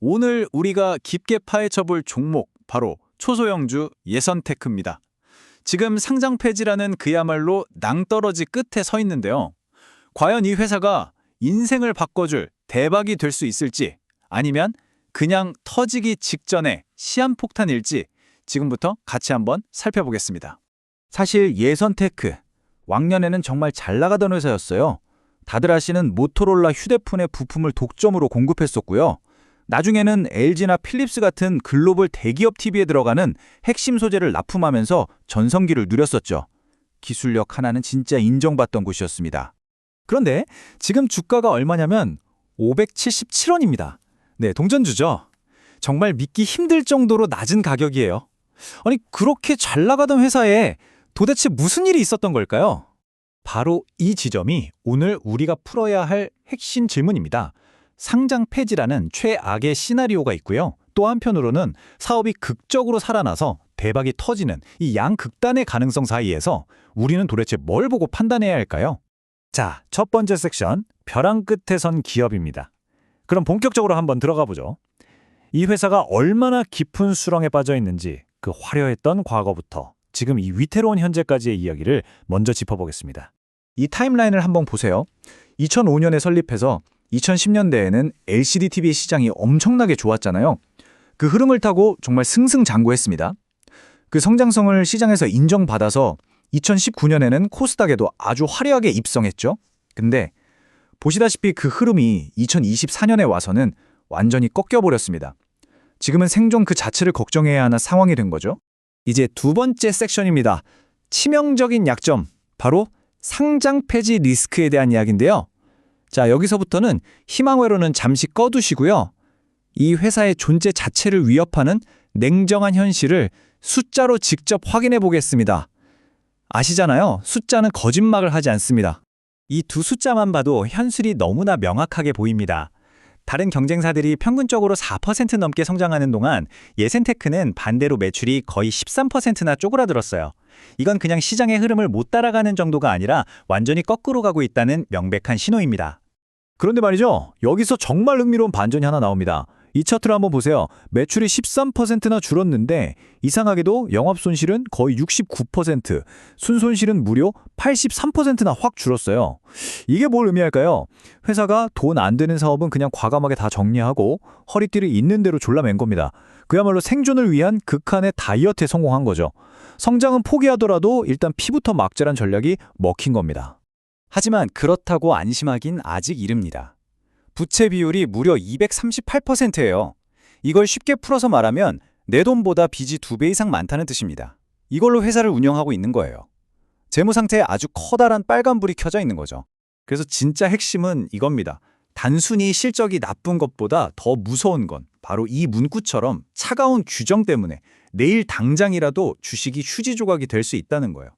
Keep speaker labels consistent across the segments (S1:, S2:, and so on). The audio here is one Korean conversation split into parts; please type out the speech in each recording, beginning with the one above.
S1: 오늘 우리가 깊게 파헤쳐볼 종목 바로 초소형주 예선테크입니다. 지금 상장 폐지라는 그야말로 낭떠러지 끝에 서 있는데요. 과연 이 회사가 인생을 바꿔줄 대박이 될 수 있을지 아니면 그냥 터지기 직전에 시한폭탄일지 지금부터 같이 한번 살펴보겠습니다.
S2: 사실 예선테크, 왕년에는 정말 잘 나가던 회사였어요. 다들 아시는 모토로라 휴대폰의 부품을 독점으로 공급했었고요. 나중에는 LG나 필립스 같은 글로벌 대기업 TV에 들어가는 핵심 소재를 납품하면서 전성기를 누렸었죠. 기술력 하나는 진짜 인정받던 곳이었습니다.
S3: 그런데 지금 주가가 얼마냐면 577원입니다. 네, 동전주죠. 정말 믿기 힘들 정도로 낮은 가격이에요. 아니, 그렇게 잘 나가던 회사에 도대체 무슨 일이 있었던 걸까요? 바로 이 지점이 오늘 우리가 풀어야 할 핵심 질문입니다. 상장 폐지라는 최악의 시나리오가 있고요. 또 한편으로는 사업이 극적으로 살아나서 대박이 터지는 이 양극단의 가능성 사이에서 우리는 도대체 뭘 보고 판단해야 할까요? 자, 첫 번째 섹션, 벼랑 끝에 선 기업입니다. 그럼 본격적으로 한번 들어가 보죠. 이 회사가 얼마나 깊은 수렁에 빠져 있는지 그 화려했던 과거부터 지금 이 위태로운 현재까지의 이야기를 먼저 짚어보겠습니다. 이 타임라인을 한번 보세요. 2005년에 설립해서 2010년대에는 LCD TV 시장이 엄청나게 좋았잖아요. 그 흐름을 타고 정말 승승장구했습니다. 그 성장성을 시장에서 인정받아서 2019년에는 코스닥에도 아주 화려하게 입성했죠. 근데 보시다시피 그 흐름이 2024년에 와서는 완전히 꺾여버렸습니다. 지금은 생존 그 자체를 걱정해야 하는 상황이 된 거죠. 이제 두 번째 섹션입니다. 치명적인 약점, 바로 상장 폐지 리스크에 대한 이야기인데요. 자, 여기서부터는 희망회로는 잠시 꺼두시고요. 이 회사의 존재 자체를 위협하는 냉정한 현실을 숫자로 직접 확인해 보겠습니다. 아시잖아요. 숫자는 거짓말을 하지 않습니다. 이 두 숫자만 봐도 현실이 너무나 명확하게 보입니다. 다른 경쟁사들이 평균적으로 4% 넘게 성장하는 동안 예센테크는 반대로 매출이 거의 13%나 쪼그라들었어요. 이건 그냥 시장의 흐름을 못 따라가는 정도가 아니라 완전히 거꾸로 가고 있다는 명백한 신호입니다. 그런데 말이죠. 여기서 정말 흥미로운 반전이 하나 나옵니다. 이 차트를 한번 보세요. 매출이 13%나 줄었는데 이상하게도 영업손실은 거의 69%, 순손실은 무려 83%나 확 줄었어요. 이게 뭘 의미할까요? 회사가 돈 안 되는 사업은 그냥 과감하게 다 정리하고 허리띠를 있는 대로 졸라맨 겁니다. 그야말로 생존을 위한 극한의 다이어트에 성공한 거죠. 성장은 포기하더라도 일단 피부터 막자란 전략이 먹힌 겁니다. 하지만 그렇다고 안심하긴 아직 이릅니다. 부채 비율이 무려 238%예요. 이걸 쉽게 풀어서 말하면 내 돈보다 빚이 2배 이상 많다는 뜻입니다. 이걸로 회사를 운영하고 있는 거예요. 재무 상태에 아주 커다란 빨간불이 켜져 있는 거죠. 그래서 진짜 핵심은 이겁니다. 단순히 실적이 나쁜 것보다 더 무서운 건 바로 이 문구처럼 차가운 규정 때문에 내일 당장이라도 주식이 휴지 조각이 될 수 있다는 거예요.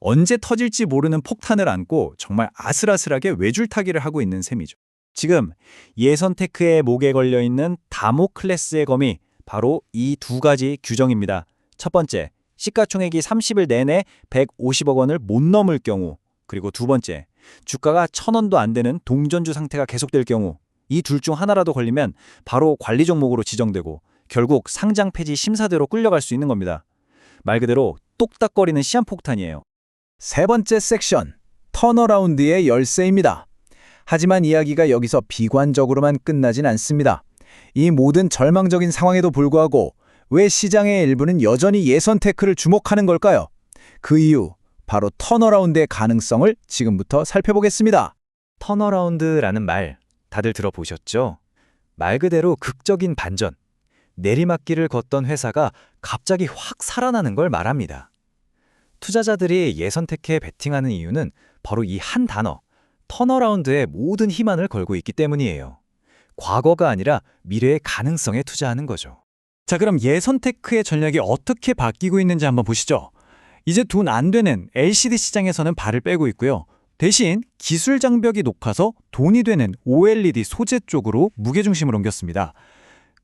S3: 언제 터질지 모르는 폭탄을 안고 정말 아슬아슬하게 외줄타기를 하고 있는 셈이죠. 지금 예선테크의 목에 걸려있는 다모클레스의 검이 바로 이 두 가지 규정입니다. 첫 번째, 시가총액이 30일 내내 150억 원을 못 넘을 경우, 그리고 두 번째, 주가가 1,000원도 안 되는 동전주 상태가 계속될 경우, 이 둘 중 하나라도 걸리면 바로 관리 종목으로 지정되고 결국 상장 폐지 심사대로 끌려갈 수 있는 겁니다. 말 그대로 똑딱거리는 시한폭탄이에요. 세 번째 섹션, 턴어라운드의 열쇠입니다. 하지만 이야기가 여기서 비관적으로만 끝나진 않습니다. 이 모든 절망적인 상황에도 불구하고 왜 시장의 일부는 여전히 예선테크를 주목하는 걸까요? 그 이유, 바로 턴어라운드의 가능성을 지금부터 살펴보겠습니다. 턴어라운드라는 말 다들 들어보셨죠? 말 그대로 극적인 반전, 내리막길을 걷던 회사가 갑자기 확 살아나는 걸 말합니다. 투자자들이 예선테크에 베팅하는 이유는 바로 이 한 단어, 턴어라운드에 모든 희망을 걸고 있기 때문이에요. 과거가 아니라 미래의 가능성에 투자하는 거죠. 자, 그럼 예선테크의 전략이 어떻게 바뀌고 있는지 한번 보시죠. 이제 돈 안 되는 LCD 시장에서는 발을 빼고 있고요. 대신 기술 장벽이 높아서 돈이 되는 OLED 소재 쪽으로 무게중심을 옮겼습니다.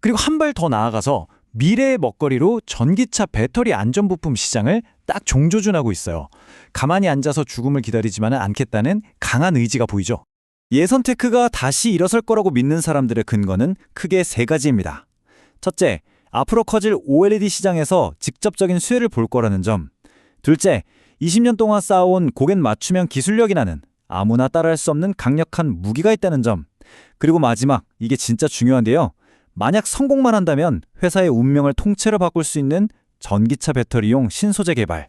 S3: 그리고 한 발 더 나아가서 미래의 먹거리로 전기차 배터리 안전부품 시장을 딱 종조준하고 있어요. 가만히 앉아서 죽음을 기다리지만은 않겠다는 강한 의지가 보이죠.
S2: 예선테크가 다시 일어설 거라고 믿는 사람들의 근거는 크게 세 가지입니다. 첫째, 앞으로 커질 OLED 시장에서 직접적인 수혜를 볼 거라는 점. 둘째, 20년 동안 쌓아온 고객 맞춤형 기술력이라는 아무나 따라할 수 없는 강력한 무기가 있다는 점. 그리고 마지막, 이게 진짜 중요한데요. 만약 성공만 한다면 회사의 운명을 통째로 바꿀 수 있는 전기차 배터리용 신소재 개발.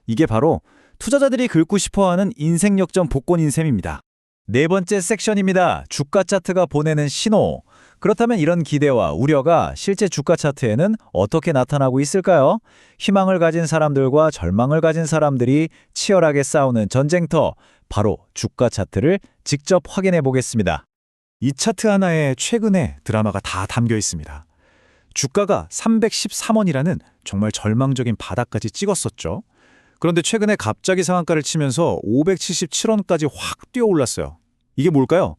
S2: 이게 바로 투자자들이 긁고 싶어하는 인생 역전 복권인 셈입니다.
S1: 네 번째 섹션입니다. 주가 차트가 보내는 신호. 그렇다면 이런 기대와 우려가 실제 주가 차트에는 어떻게 나타나고 있을까요? 희망을 가진 사람들과 절망을 가진 사람들이 치열하게 싸우는 전쟁터, 바로 주가 차트를 직접 확인해 보겠습니다.
S3: 이 차트 하나에 최근에 드라마가 다 담겨 있습니다. 주가가 313원이라는 정말 절망적인 바닥까지 찍었었죠. 그런데 최근에 갑자기 상한가를 치면서 577원까지 확 뛰어올랐어요. 이게 뭘까요?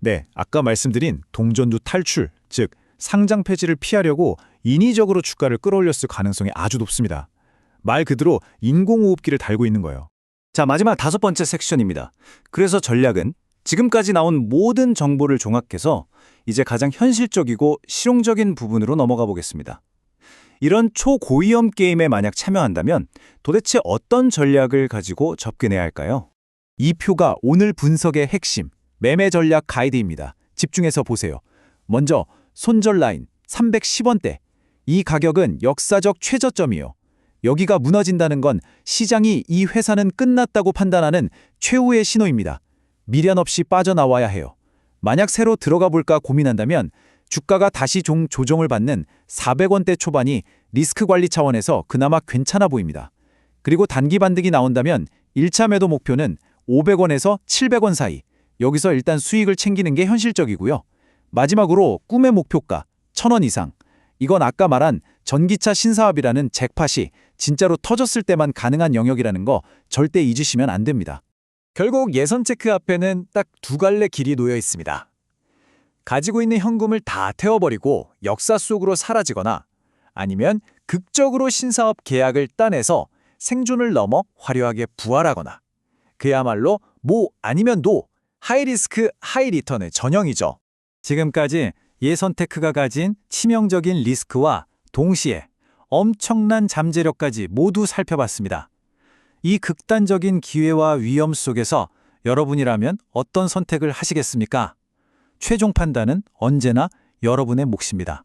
S3: 네, 아까 말씀드린 동전주 탈출, 즉 상장 폐지를 피하려고 인위적으로 주가를 끌어올렸을 가능성이 아주 높습니다. 말 그대로 인공호흡기를 달고 있는 거예요.
S2: 자, 마지막 다섯 번째 섹션입니다. 그래서 전략은 지금까지 나온 모든 정보를 종합해서 이제 가장 현실적이고 실용적인 부분으로 넘어가 보겠습니다. 이런 초고위험 게임에 만약 참여한다면 도대체 어떤 전략을 가지고 접근해야 할까요?
S3: 이 표가 오늘 분석의 핵심, 매매 전략 가이드입니다. 집중해서 보세요. 먼저 손절 라인 310원대. 이 가격은 역사적 최저점이요. 여기가 무너진다는 건 시장이 이 회사는 끝났다고 판단하는 최후의 신호입니다. 미련 없이 빠져나와야 해요. 만약 새로 들어가 볼까 고민한다면 주가가 다시 조정을 받는 400원대 초반이 리스크 관리 차원에서 그나마 괜찮아 보입니다. 그리고 단기 반등이 나온다면 1차 매도 목표는 500원에서 700원 사이. 여기서 일단 수익을 챙기는 게 현실적이고요. 마지막으로 꿈의 목표가 1,000원 이상. 이건 아까 말한 전기차 신사업이라는 잭팟이 진짜로 터졌을 때만 가능한 영역이라는 거 절대 잊으시면 안 됩니다.
S1: 결국 예선 체크 앞에는 딱 두 갈래 길이 놓여 있습니다. 가지고 있는 현금을 다 태워버리고 역사 속으로 사라지거나 아니면 극적으로 신사업 계약을 따내서 생존을 넘어 화려하게 부활하거나 그야말로 뭐 아니면 노, 하이리스크 하이리턴의 전형이죠.
S3: 지금까지 예선테크가 가진 치명적인 리스크와 동시에 엄청난 잠재력까지 모두 살펴봤습니다. 이 극단적인 기회와 위험 속에서 여러분이라면 어떤 선택을 하시겠습니까? 최종 판단은 언제나 여러분의 몫입니다.